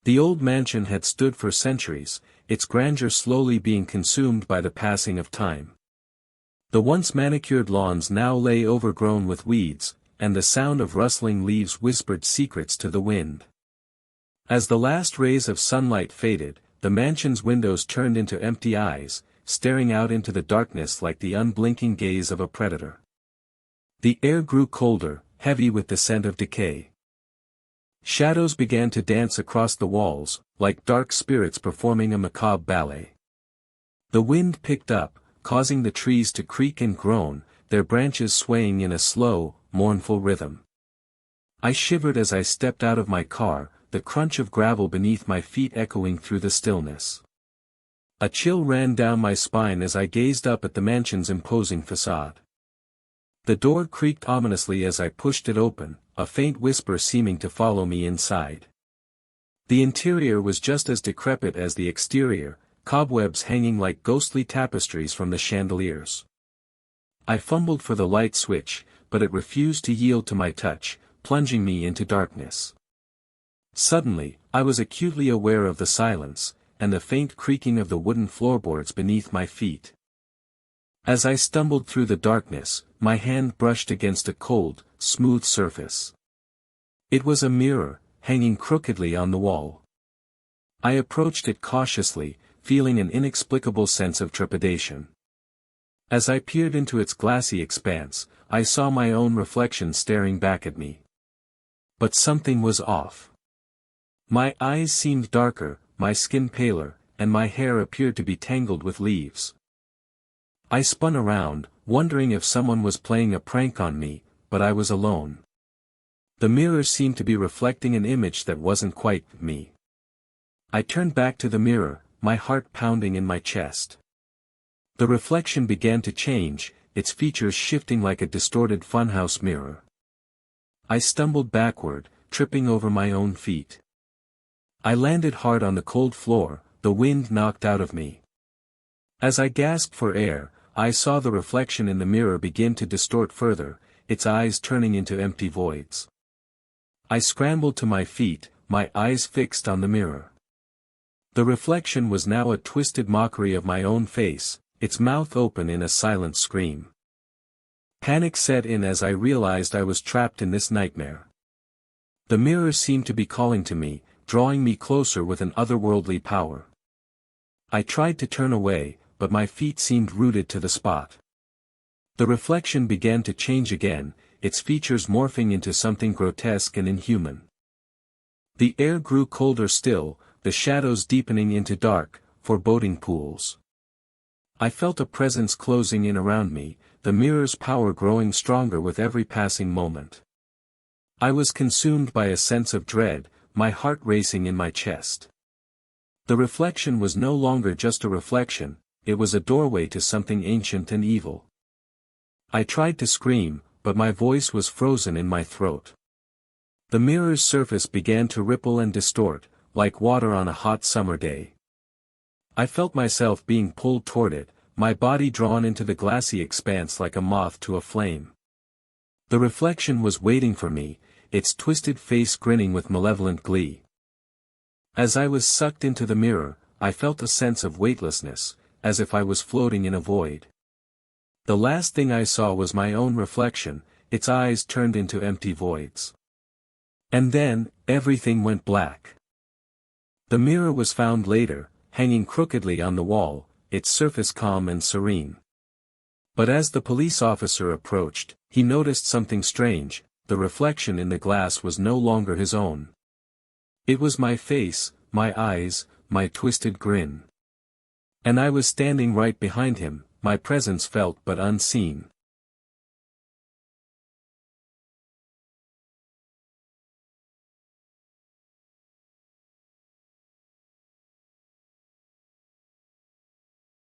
The old mansion had stood for centuries, its grandeur slowly being consumed by the passing of time. The once manicured lawns now lay overgrown with weeds, and the sound of rustling leaves whispered secrets to the wind. As the last rays of sunlight faded, the mansion's windows turned into empty eyes, staring out into the darkness like the unblinking gaze of a predator. The air grew colder, heavy with the scent of decay. Shadows began to dance across the walls, like dark spirits performing a macabre ballet. The wind picked up, causing the trees to creak and groan, their branches swaying in a slow, mournful rhythm. I shivered as I stepped out of my car, the crunch of gravel beneath my feet echoing through the stillness. A chill ran down my spine as I gazed up at the mansion's imposing facade. The door creaked ominously as I pushed it open, a faint whisper seeming to follow me inside. The interior was just as decrepit as the exterior, cobwebs hanging like ghostly tapestries from the chandeliers. I fumbled for the light switch, but it refused to yield to my touch, plunging me into darkness. Suddenly, I was acutely aware of the silence, and the faint creaking of the wooden floorboards beneath my feet. As I stumbled through the darkness, my hand brushed against a cold, smooth surface. It was a mirror, hanging crookedly on the wall. I approached it cautiously, feeling an inexplicable sense of trepidation. As I peered into its glassy expanse, I saw my own reflection staring back at me. But something was off. My eyes seemed darker, my skin paler, and my hair appeared to be tangled with leaves. I spun around, wondering if someone was playing a prank on me, but I was alone. The mirror seemed to be reflecting an image that wasn't quite me. I turned back to the mirror, my heart pounding in my chest. The reflection began to change, its features shifting like a distorted funhouse mirror. I stumbled backward, tripping over my own feet. I landed hard on the cold floor, the wind knocked out of me. As I gasped for air, I saw the reflection in the mirror begin to distort further, its eyes turning into empty voids. I scrambled to my feet, my eyes fixed on the mirror. The reflection was now a twisted mockery of my own face, its mouth open in a silent scream. Panic set in as I realized I was trapped in this nightmare. The mirror seemed to be calling to me, drawing me closer with an otherworldly power. I tried to turn away, but my feet seemed rooted to the spot. The reflection began to change again, its features morphing into something grotesque and inhuman. The air grew colder still, the shadows deepening into dark, foreboding pools. I felt a presence closing in around me, the mirror's power growing stronger with every passing moment. I was consumed by a sense of dread, my heart racing in my chest. The reflection was no longer just a reflection, it was a doorway to something ancient and evil. I tried to scream, but my voice was frozen in my throat. The mirror's surface began to ripple and distort, like water on a hot summer day. I felt myself being pulled toward it, my body drawn into the glassy expanse like a moth to a flame. The reflection was waiting for me, its twisted face grinning with malevolent glee. As I was sucked into the mirror, I felt a sense of weightlessness, as if I was floating in a void. The last thing I saw was my own reflection, its eyes turned into empty voids. And then, everything went black. The mirror was found later, hanging crookedly on the wall, its surface calm and serene. But as the police officer approached, he noticed something strange, the reflection in the glass was no longer his own. It was my face, my eyes, my twisted grin. And I was standing right behind him, my presence felt but unseen.